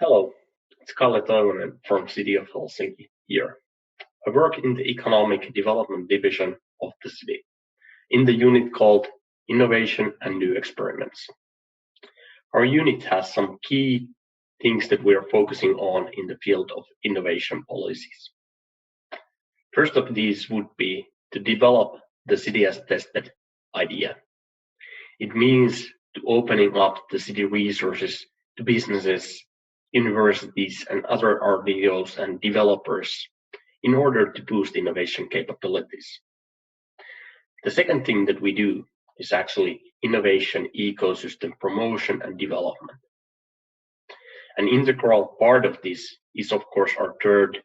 Hello, it's Kalle Toivonen from City of Helsinki here. I work in the Economic Development Division of the city, in the unit called Innovation and New Experiments. Our unit has some key things that we are focusing on in the field of innovation policies. First of these would be to develop the city as testbed idea. It means to opening up the city resources to businesses, universities, and other RDOs and developers in order to boost innovation capabilities. The second thing that we do is actually innovation ecosystem promotion and development. An integral part of this is, of course, our third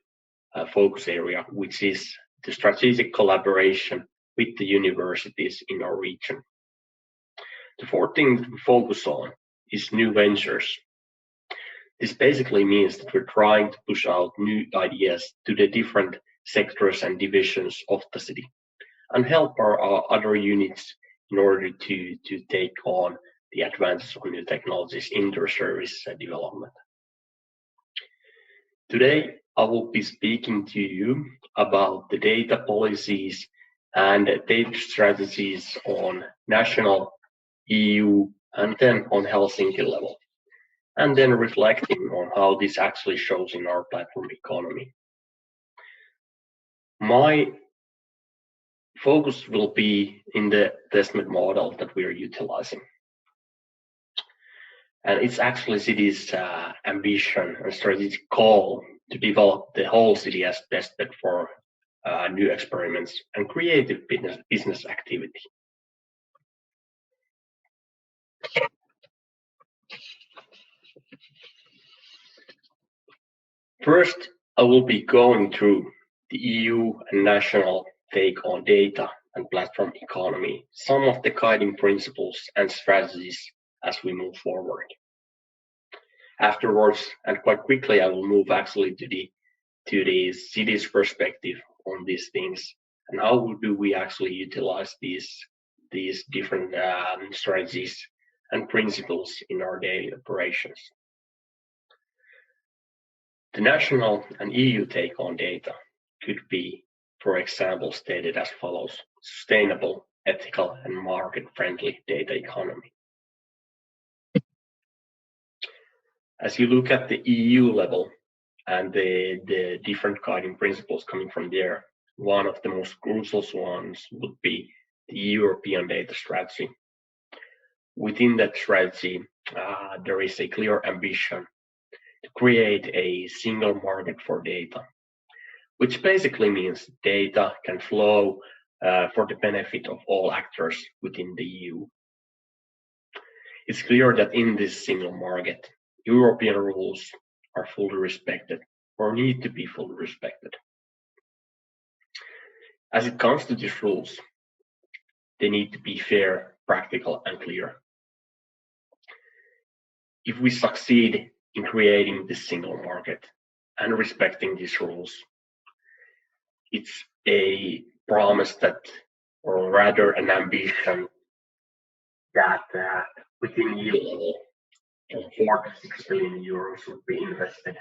focus area, which is the strategic collaboration with the universities in our region. The fourth thing that we focus on is new ventures. This basically means that we're trying to push out new ideas to the different sectors and divisions of the city and help our other units in order to take on the advances of new technologies in their service development. Today, I will be speaking to you about the data policies and data strategies on national, EU, and then on Helsinki level, and then reflecting on how this actually shows in our platform economy. My focus will be in the testbed model that we are utilizing. And it's actually city's ambition and strategic call to develop the whole city as testbed for new experiments and creative business activity. First, I will be going through the EU and national take on data and platform economy, some of the guiding principles and strategies as we move forward. Afterwards, and quite quickly, I will move actually to the city's perspective on these things and how do we actually utilize these different strategies and principles in our daily operations. The national and EU take on data could be, for example, stated as follows: sustainable, ethical, and market-friendly data economy. As you look at the EU level and the different guiding principles coming from there, one of the most crucial ones would be the European data strategy. Within that strategy, there is a clear ambition to create a single market for data, which basically means data can flow for the benefit of all actors within the EU. It's clear that in this single market, European rules are fully respected or need to be fully respected. As it comes to these rules, they need to be fair, practical, and clear. If we succeed in creating this single market and respecting these rules, it's a promise that, or rather an ambition that within EU level, 4 to 6 billion euros would be invested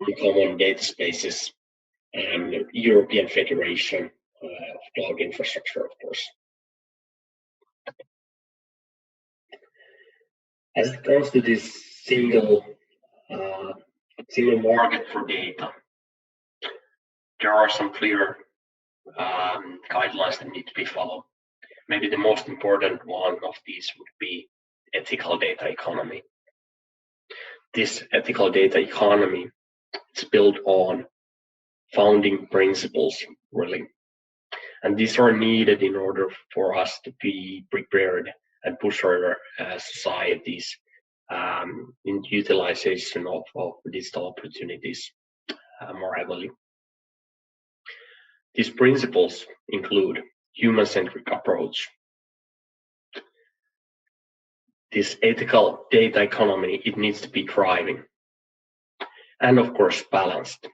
in common data spaces and European Federation of Cloud Infrastructure, of course. As it comes to this single market for data, there are some clear guidelines that need to be followed. Maybe the most important one of these would be ethical data economy. This ethical data economy is built on founding principles, really. And these are needed in order for us to be prepared and push our societies in utilization of digital opportunities more heavily. These principles include human-centric approach. This ethical data economy, it needs to be thriving. And of course, balanced,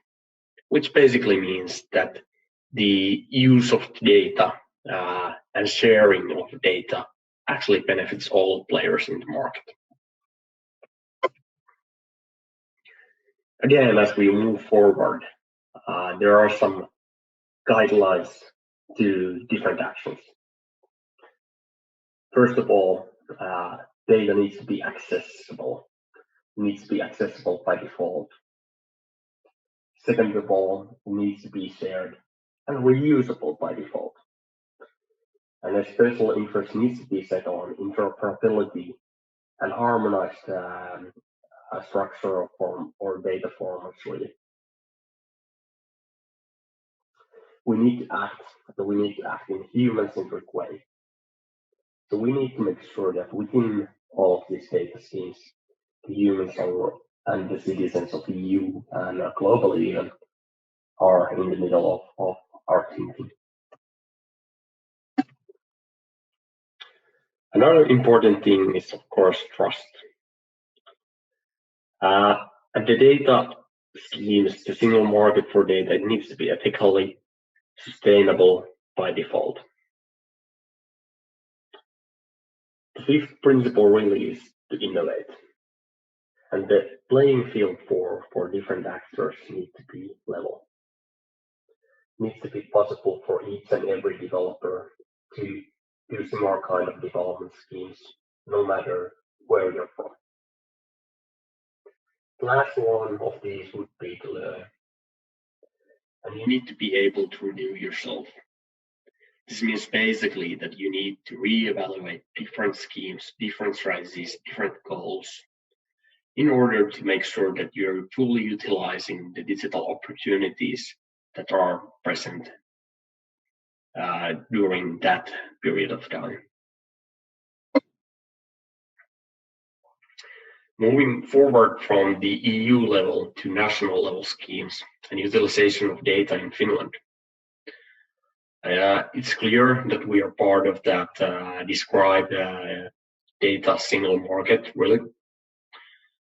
which basically means that the use of data and sharing of data actually benefits all players in the market. Again, as we move forward, there are some guidelines to different actions. First of all, data needs to be accessible. It needs to be accessible by default. Second of all, it needs to be shared and reusable by default. And a special interest needs to be set on interoperability and harmonized structure or data formats, really. We need to act in a human-centric way. So we need to make sure that within all of these data schemes, the humans and the citizens of the EU and globally even are in the middle of our thinking. Another important thing is, of course, trust. And the data schemes, the single market for data, it needs to be ethically sustainable by default. The fifth principle really is to innovate. And the playing field for different actors needs to be level. It needs to be possible for each and every developer to do similar kind of development schemes, no matter where you're from. The last one of these would be to learn. And you need to be able to renew yourself. This means basically that you need to reevaluate different schemes, different strategies, different goals in order to make sure that you're fully utilizing the digital opportunities that are present during that period of time. Moving forward from the EU level to national level schemes and utilization of data in Finland. It's clear that we are part of that described data single market, really.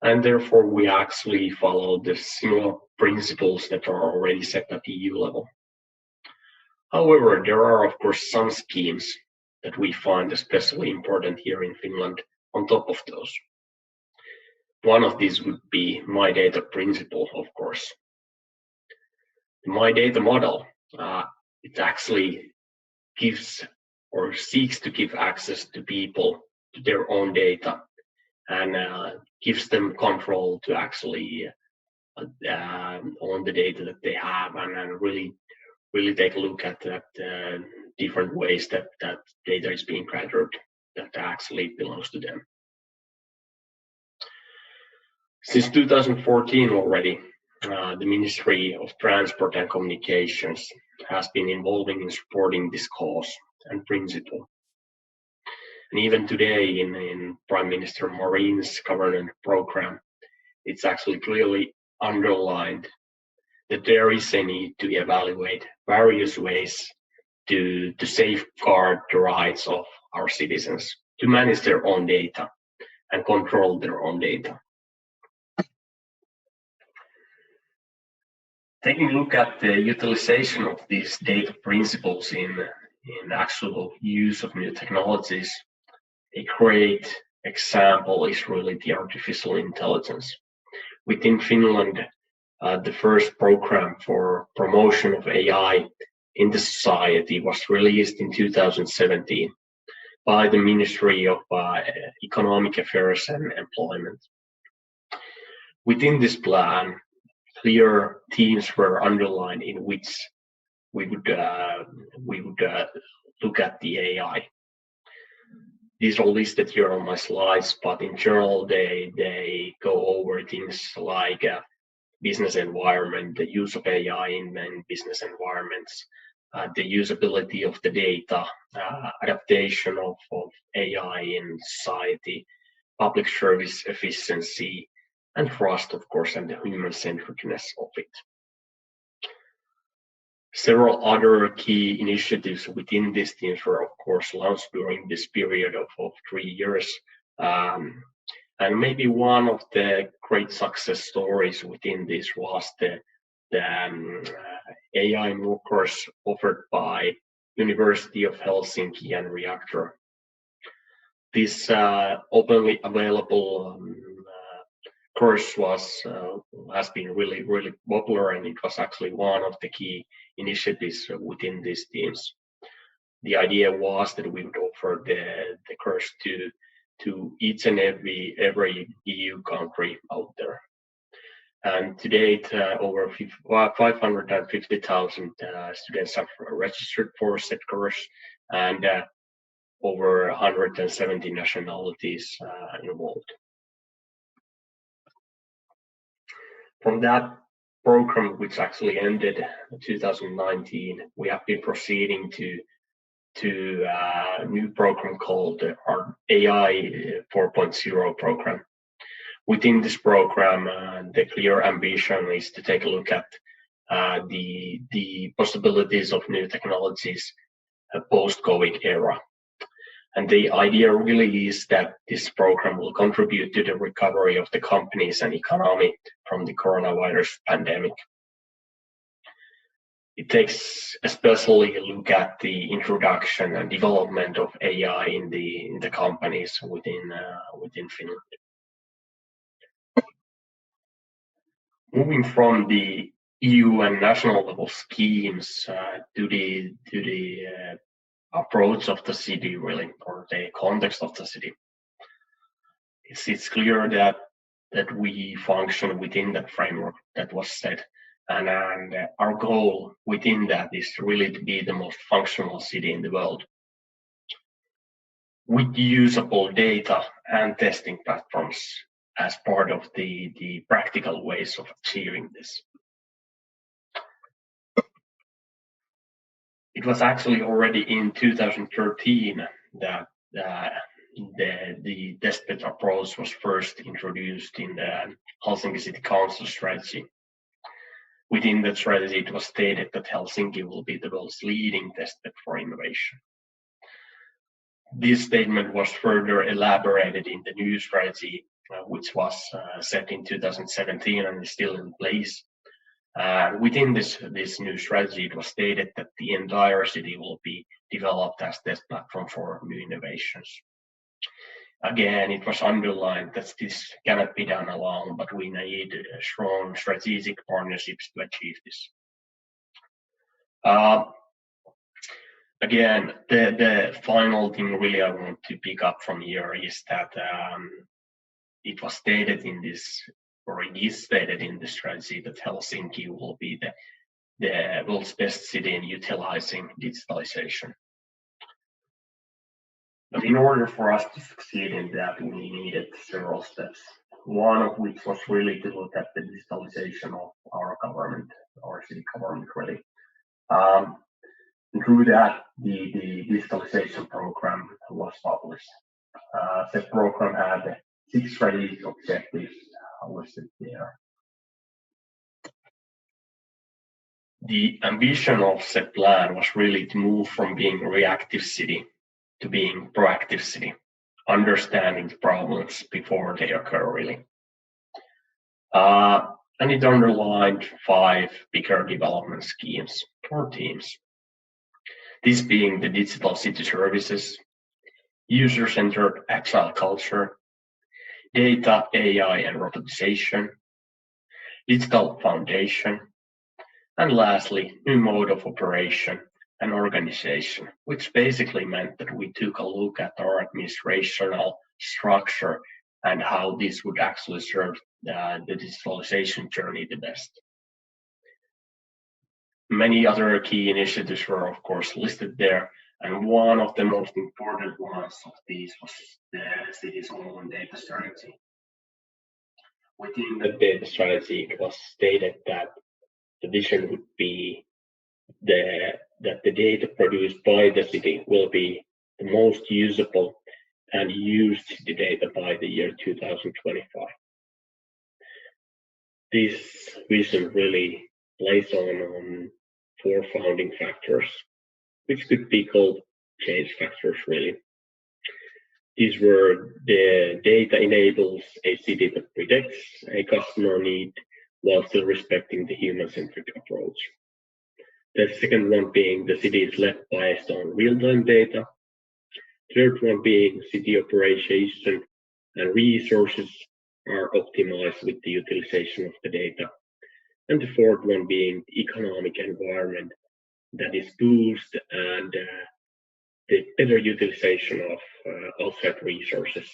And therefore, we actually follow the similar principles that are already set at the EU level. However, there are, of course, some schemes that we find especially important here in Finland on top of those. One of these would be My Data principle, of course. The My Data model, it actually gives or seeks to give access to people to their own data and gives them control to actually own the data that they have and really take a look at that different ways that data is being gathered that actually belongs to them. Since 2014 already, the Ministry of Transport and Communications has been involving in supporting this cause and principle. And even today in Prime Minister Marin's government program, it's actually clearly underlined that there is a need to evaluate various ways to safeguard the rights of our citizens to manage their own data and control their own data. Taking a look at the utilization of these data principles in actual use of new technologies, a great example is really the artificial intelligence. Within Finland, the first program for promotion of AI in the society was released in 2017 by the Ministry of Economic Affairs and Employment. Within this plan, clear themes were underlined in which we would look at the AI. These are listed here on my slides, but in general, they go over things like business environment, the use of AI in business environments, the usability of the data, adaptation of AI in society, public service efficiency, and trust, of course, and the human-centeredness of it. Several other key initiatives within these themes were, of course, launched during this period of 3 years. And maybe one of the great success stories within this was the AI MOOC course offered by University of Helsinki and Reactor. This openly available course was has been really, really popular, and it was actually one of the key initiatives within these teams. The idea was that we would offer the course to each and every EU country out there. And to date, over 550,000 students have registered for said course, and over 170 nationalities involved. From that program, which actually ended in 2019, we have been proceeding to a new program called our AI 4.0 program. Within this program, the clear ambition is to take a look at the possibilities of new technologies post-COVID era. And the idea really is that this program will contribute to the recovery of the companies and economy from the coronavirus pandemic. It takes especially a look at the introduction and development of AI in the companies within Finland. Moving from the EU and national level schemes to the approach of the city, really, or the context of the city, it's clear that we function within that framework that was set, and our goal within that is really to be the most functional city in the world, with usable data and testing platforms as part of the practical ways of achieving this. It was actually already in 2013 that the testbed approach was first introduced in the Helsinki City Council strategy. Within that strategy, it was stated that Helsinki will be the world's leading testbed for innovation. This statement was further elaborated in the new strategy, which was set in 2017 and is still in place. Within this new strategy, it was stated that the entire city will be developed as test platform for new innovations. Again, it was underlined that this cannot be done alone, but we need strong strategic partnerships to achieve this. Again, the final thing really I want to pick up from here is that it was stated in this, or it is stated in the strategy, that Helsinki will be the world's best city in utilizing digitalization. But in order for us to succeed in that, we needed several steps. One of which was really to look at the digitalization of our government, our city government, really. Through that, the digitalization program was published. The program had 6 strategic objectives listed there. The ambition of said plan was really to move from being a reactive city to being proactive city, understanding the problems before they occur, really. And it underlined 5 bigger development schemes or themes. These being the digital city services, user-centered agile culture, data, AI, and robotization, digital foundation, and lastly, new mode of operation and organization, which basically meant that we took a look at our administrational structure and how this would actually serve the digitalization journey the best. Many other key initiatives were, of course, listed there, and one of the most important ones of these was the city's own data strategy. Within the data strategy, it was stated that the vision would be that the data produced by the city will be the most usable and used city data by the year 2025. This vision really plays on 4 founding factors, which could be called change factors, really. These were: the data enables a city that predicts a customer need while still respecting the human-centric approach. The second one being the city is led based on real-time data. Third one being city operation and resources are optimized with the utilization of the data. And the fourth one being the economic environment that is boosted and the better utilization of outside resources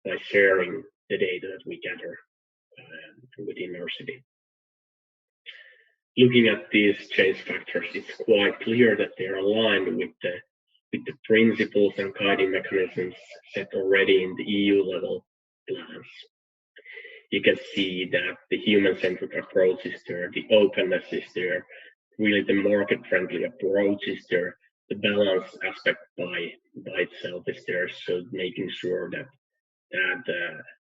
by sharing the data that we gather within our city. Looking at these change factors, it's quite clear that they are aligned with the principles and guiding mechanisms set already in the EU level plans. You can see that the human-centric approach is there, the openness is there, really the market-friendly approach is there, the balance aspect by itself is there, so making sure that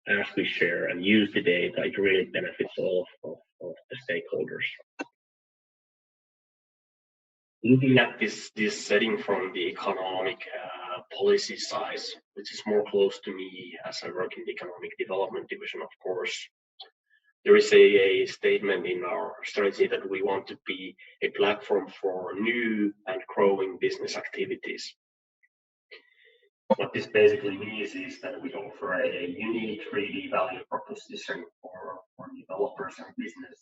as we share and use the data, it really benefits all of the stakeholders. Looking at this setting from the economic policy side, which is more close to me as I work in the economic development division, of course, there is a statement in our strategy that we want to be a platform for new and growing business activities. What this basically means is that we offer a unique 3D value proposition for developers and business.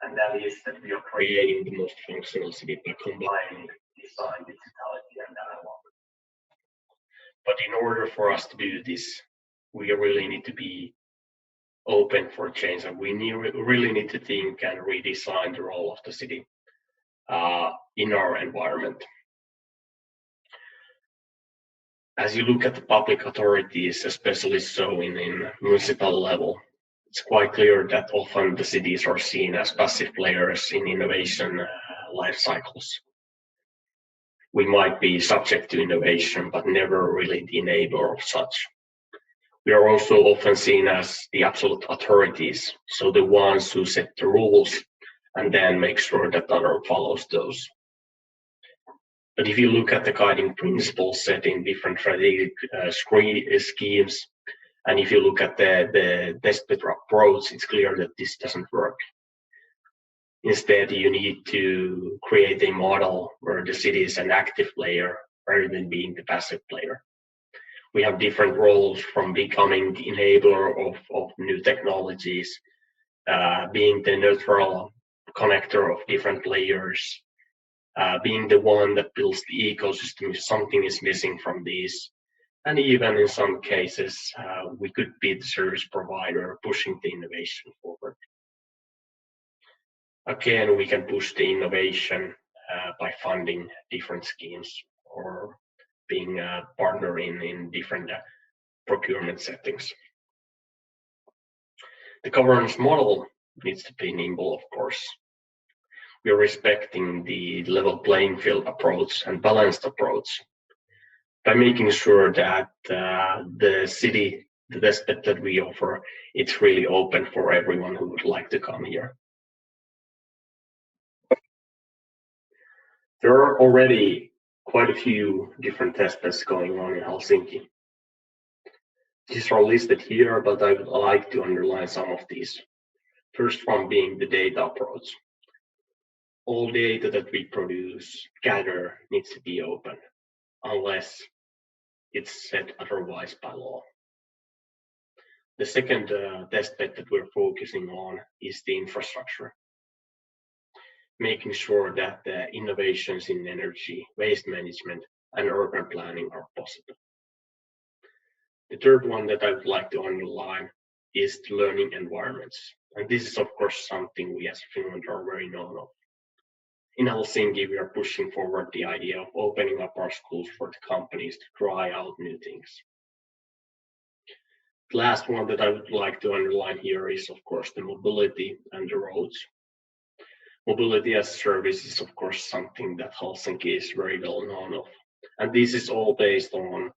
And that is that we are creating the most functional city by combining design, digitality, and analog. But in order for us to do this, we really need to be open for change, and we really need to think and redesign the role of the city in our environment. As you look at the public authorities, especially so in municipal level, it's quite clear that often the cities are seen as passive players in innovation life cycles. We might be subject to innovation, but never really the enabler of such. We are also often seen as the absolute authorities, so the ones who set the rules and then make sure that others follows those. But if you look at the guiding principles set in different strategic schemes, and if you look at the testbed approach, it's clear that this doesn't work. Instead, you need to create a model where the city is an active player rather than being the passive player. We have different roles, from becoming the enabler of new technologies, being the neutral connector of different players, being the one that builds the ecosystem if something is missing from these. And even in some cases, we could be the service provider pushing the innovation forward. Again, we can push the innovation by funding different schemes or being a partner in different procurement settings. The governance model needs to be nimble, of course. We are respecting the level playing field approach and balanced approach by making sure that the city, the testbed that we offer, it's really open for everyone who would like to come here. There are already quite a few different testbeds going on in Helsinki. These are listed here, but I would like to underline some of these. First one being the data approach. All data that we gather needs to be open, unless it's said otherwise by law. The second testbed that we're focusing on is the infrastructure, making sure that the innovations in energy, waste management, and urban planning are possible. The third one that I would like to underline is the learning environments. And this is, of course, something we as Finland are very known of. In Helsinki, we are pushing forward the idea of opening up our schools for the companies to try out new things. The last one that I would like to underline here is, of course, the mobility and the roads. Mobility as a service is, of course, something that Helsinki is very well known of. And this is all based on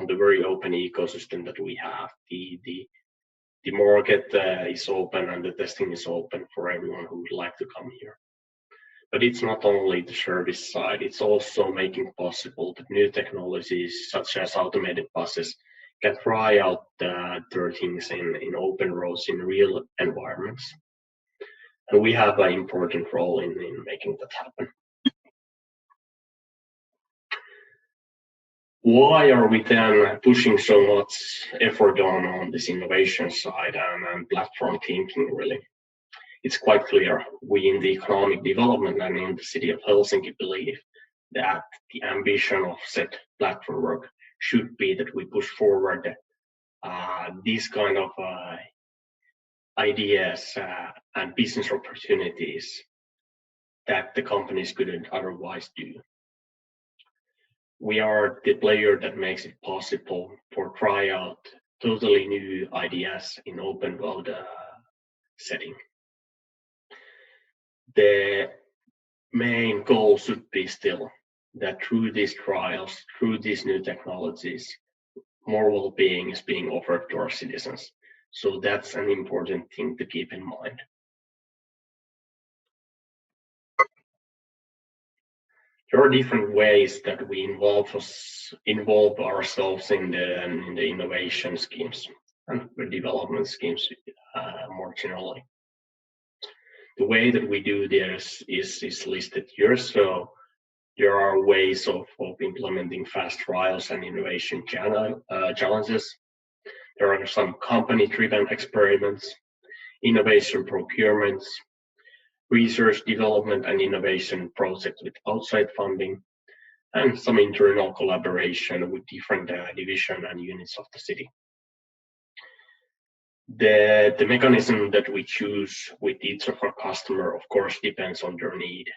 the very open ecosystem that we have. The market is open and the testing is open for everyone who would like to come here. But it's not only the service side, it's also making possible that new technologies such as automated buses can try out their things in open roads in real environments. And we have an important role in making that happen. Why are we then pushing so much effort on this innovation side and platform thinking, really? It's quite clear. We in the economic development and in the city of Helsinki believe that the ambition of said platform work should be that we push forward these kind of ideas and business opportunities that the companies couldn't otherwise do. We are the player that makes it possible for try out totally new ideas in open world setting. The main goal should be still that through these trials, through these new technologies, more well-being is being offered to our citizens. So that's an important thing to keep in mind. There are different ways that we involve ourselves in the innovation schemes and the development schemes more generally. The way that we do this is listed here. So there are ways of implementing fast trials and innovation challenges. There are some company-driven experiments, innovation procurements, research, development, and innovation projects with outside funding, and some internal collaboration with different divisions and units of the city. The mechanism that we choose with each of our customer, of course, depends on their need.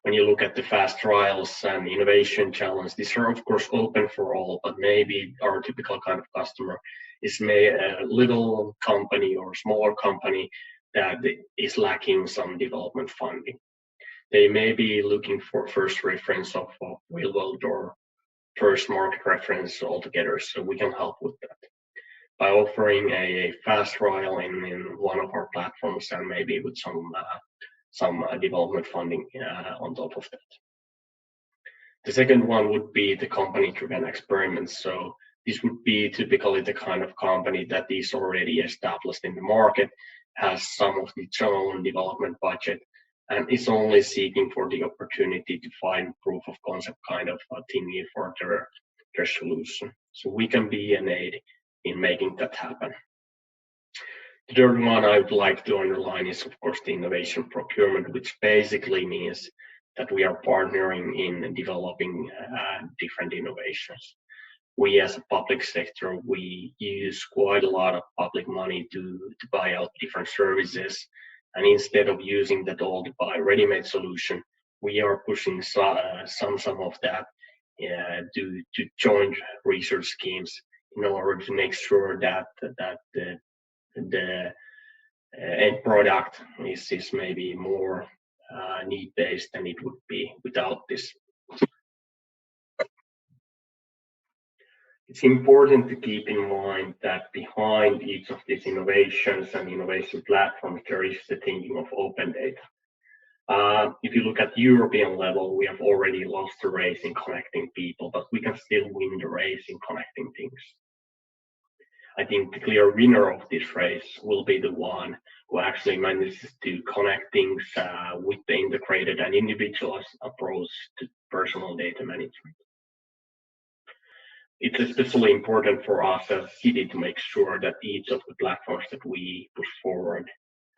When you look at the fast trials and innovation challenge, these are of course open for all, but maybe our typical kind of customer is a little company or smaller company that is lacking some development funding. They may be looking for first reference of real world or first market reference altogether, so we can help with that by offering a fast trial in one of our platforms and maybe with some development funding on top of that. The second one would be the company-driven experiments. So this would be typically the kind of company that is already established in the market, has some of its own development budget, and is only seeking for the opportunity to find proof of concept kind of thingy for their solution. So we can be an aid in making that happen. The third one I would like to underline is, of course, the innovation procurement, which basically means that we are partnering in developing different innovations. We as a public sector, we use quite a lot of public money to buy out different services. And instead of using that all to buy ready-made solution, we are pushing some of that to joint research schemes in order to make sure that the end product is maybe more need-based than it would be without this. It's important to keep in mind that behind each of these innovations and innovation platforms, there is the thinking of open data. If you look at European level, we have already lost the race in connecting people, but we can still win the race in connecting things. I think the clear winner of this race will be the one who actually manages to connect things with the integrated and individualized approach to personal data management. It's especially important for us as a city to make sure that each of the platforms that we push forward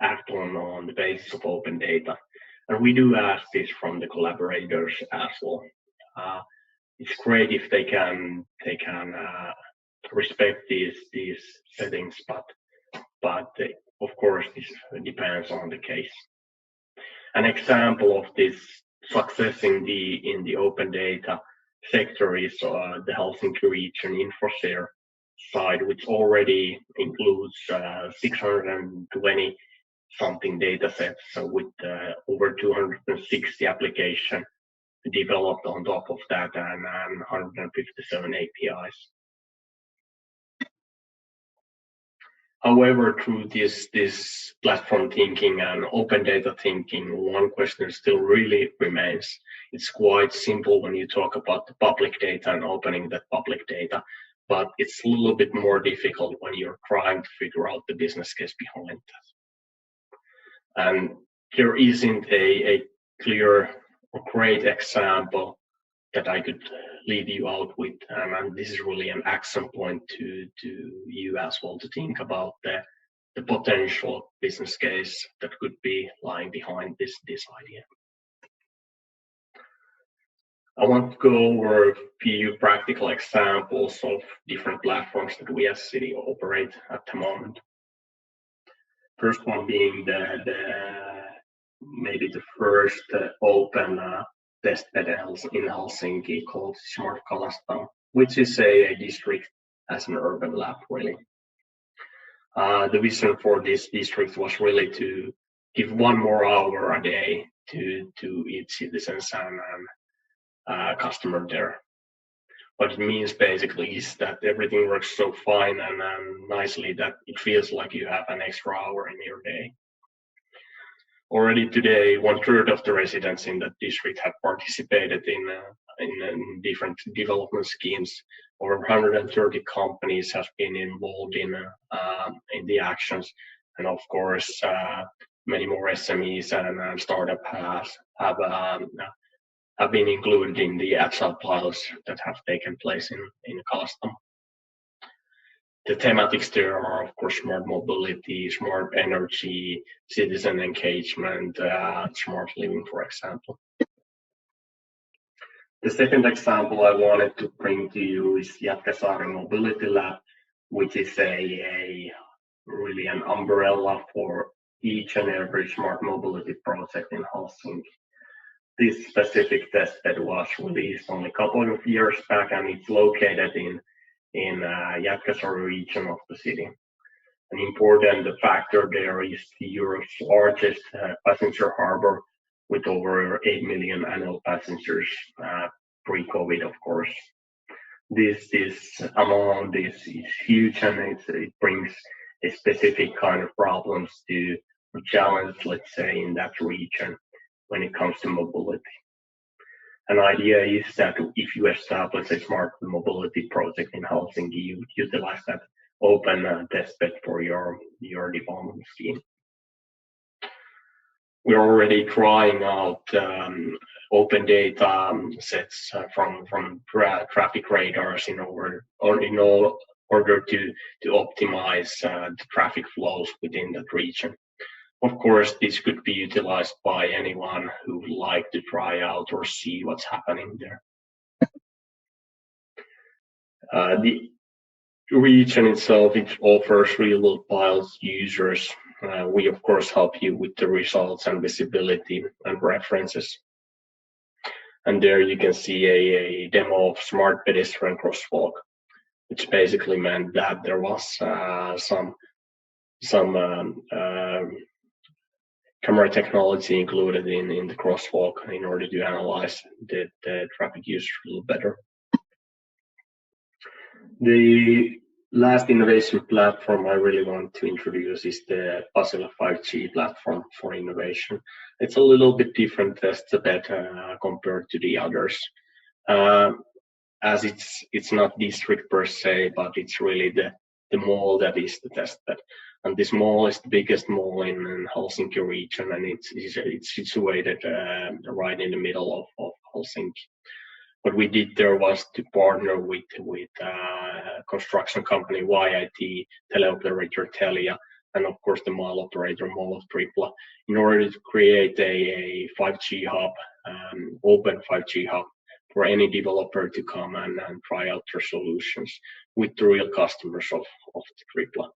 act on the basis of open data. And we do ask this from the collaborators as well. It's great if they can respect these settings, but of course this depends on the case. An example of this success in the open data sector is the Helsinki region InfoShare side, which already includes 620 something data sets with over 260 applications developed on top of that and 157 APIs. However, through this platform thinking and open data thinking, one question still really remains. It's quite simple when you talk about the public data and opening that public data, but it's a little bit more difficult when you're trying to figure out the business case behind that. And there isn't a clear or great example that I could leave you out with, and this is really an action point to you as well to think about the potential business case that could be lying behind this idea. I want to go over a few practical examples of different platforms that we as City operate at the moment. First one being maybe the first open testbed in Helsinki called Smart Kalasta, which is a district as an urban lab, really. The vision for this district was really to give 1 more hour a day to each citizens and customer there. What it means basically is that everything works so fine and nicely that it feels like you have an extra hour in your day. Already today, 1/3 of the residents in that district have participated in different development schemes. Over 130 companies have been involved in the actions, and of course, many more SMEs and startups have been included in the agile pilots that have taken place in Kalasta. The thematics there are, of course, smart mobility, smart energy, citizen engagement, smart living, for example. The second example I wanted to bring to you is Jätkäsaari Mobility Lab, which is really an umbrella for each and every smart mobility project in Helsinki. This specific testbed was released only a couple of years back, and it's located in Jätkäsaari region of the city. An important factor there is Europe's largest passenger harbor with over 8 million annual passengers pre-COVID, of course. This amount is huge, and it brings a specific kind of problems to challenge, let's say, in that region when it comes to mobility. An idea is that if you establish a smart mobility project in Helsinki, you utilize that open testbed for your development scheme. We're already trying out open data sets from traffic radars in order to optimize the traffic flows within that region. Of course, this could be utilized by anyone who would like to try out or see what's happening there. The region itself, it offers real pilots users. We, of course, help you with the results and visibility and references. And there you can see a demo of smart pedestrian crosswalk, which basically meant that there was some camera technology included in the crosswalk in order to analyze the traffic use a little better. The last innovation platform I really want to introduce is the Pasila 5G platform for innovation. It's a little bit different testbed compared to the others, as it's not district per se, but it's really the mall that is the testbed. And this mall is the biggest mall in Helsinki region, and it's situated right in the middle of Helsinki. What we did there was to partner with construction company YIT, teleoperator Telia, and of course the mall operator Mall of Tripla, in order to create a 5G hub, open 5G hub for any developer to come and try out their solutions with the real customers of the Tripla.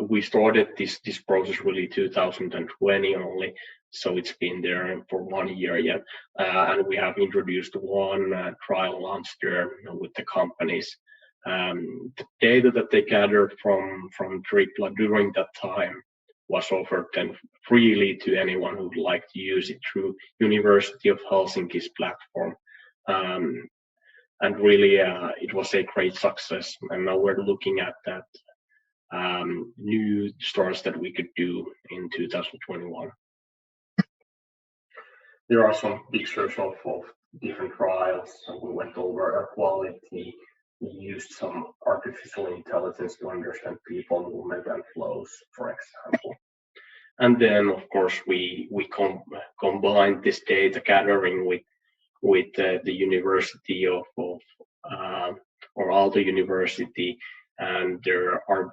We started this process really 2020 only, so it's been there for 1 year yet, and we have introduced one trial launch there with the companies. The data that they gathered from Tripla during that time was offered then freely to anyone who would like to use it through University of Helsinki's platform. And really, it was a great success. And now we're looking at that new starts that we could do in 2021. There are some pictures of different trials. So we went over air quality. We used some artificial intelligence to understand people movement and flows, for example. And then, of course, we combined this data gathering with with the University of or Aalto University and their art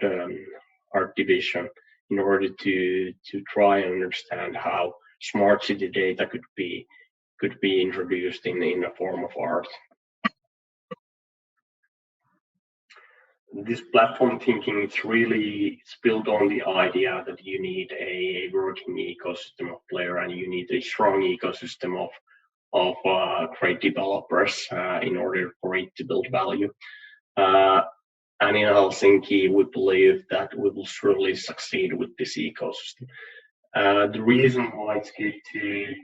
division in order to try and understand how smart city data could be introduced in the form of art. This platform thinking, it's built on the idea that you need a working ecosystem of players, and you need a strong ecosystem of great developers in order for it to build value. And in Helsinki, we believe that we will surely succeed with this ecosystem. The reason why it's good to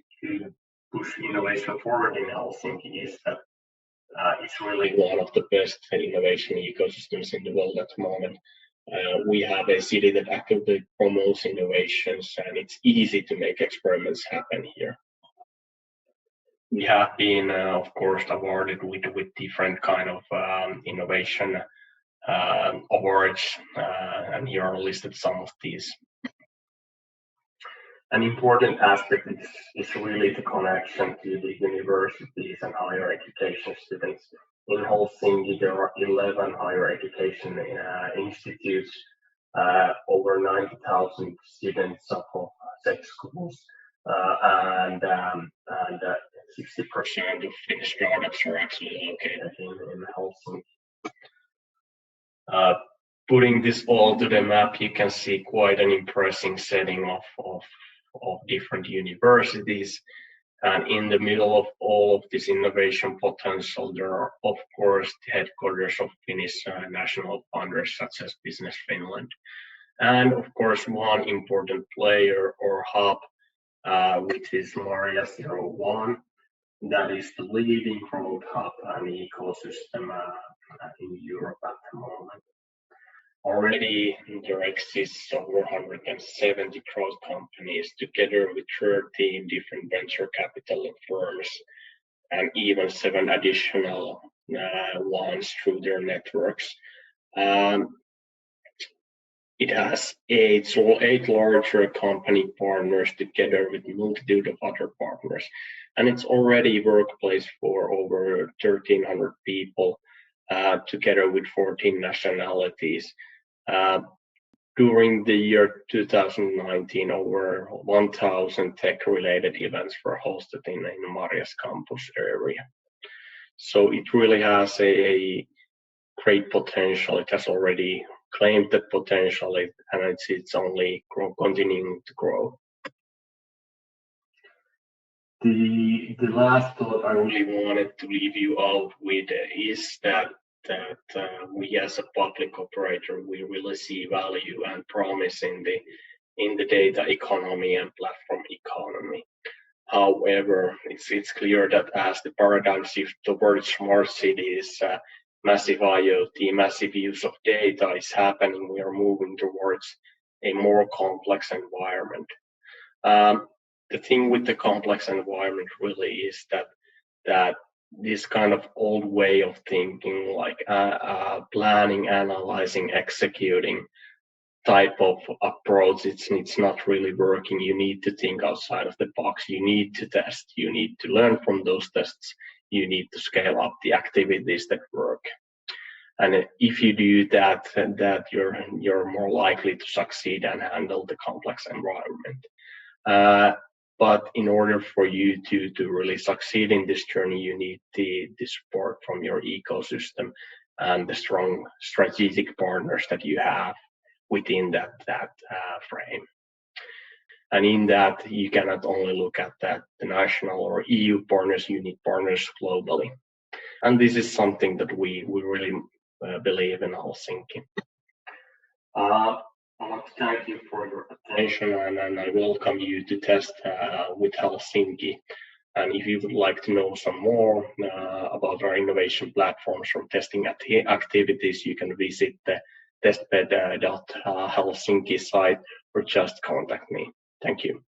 push innovation forward in Helsinki is that it's really one of the best innovation ecosystems in the world at the moment. We have a city that actively promotes innovations, and it's easy to make experiments happen here. We have been, of course, awarded with different kind of innovation awards, and here are listed some of these. An important aspect is really the connection to the universities and higher education students. In Helsinki, there are 11 higher education institutes, over 90,000 students of 6 schools, and 60% of Finnish startups are actually located in Helsinki. Putting this all to the map, you can see quite an impressive setting of different universities, and in the middle of all of this innovation potential, there are of course the headquarters of Finnish national funders such as Business Finland, and of course one important player or hub, which is Maria 01, that is the leading growth hub and ecosystem in Europe at the moment. Already there exists over 170 growth companies together with 13 different venture capital firms and even 7 additional ones through their networks. It has 8 larger company partners together with a multitude of other partners, and it's already a workplace for over 1,300 people together with 14 nationalities. During the year 2019, over 1,000 tech-related events were hosted in Maria's campus area. So it really has a great potential. It has already claimed that potential, and it's only continuing to grow. The last thought I really wanted to leave you out with is that we as a public operator, we really see value and promise in the data economy and platform economy. However, it's clear that as the paradigm shift towards smart cities, massive IoT, massive use of data is happening, we are moving towards a more complex environment. The thing with the complex environment really is that this kind of old way of thinking, like planning, analyzing, executing type of approach, it's not really working. You need to think outside of the box. You need to test. You need to learn from those tests. You need to scale up the activities that work. And if you do that you're more likely to succeed and handle the complex environment. But in order for you to really succeed in this journey, you need the support from your ecosystem and the strong strategic partners that you have within that frame. And in that, you cannot only look at the national or EU partners, you need partners globally. And this is something that we really believe in Helsinki. I want to thank you for your attention, and I welcome you to test with Helsinki. And if you would like to know some more about our innovation platforms from testing activities, you can visit the testbed.helsinki site or just contact me. Thank you.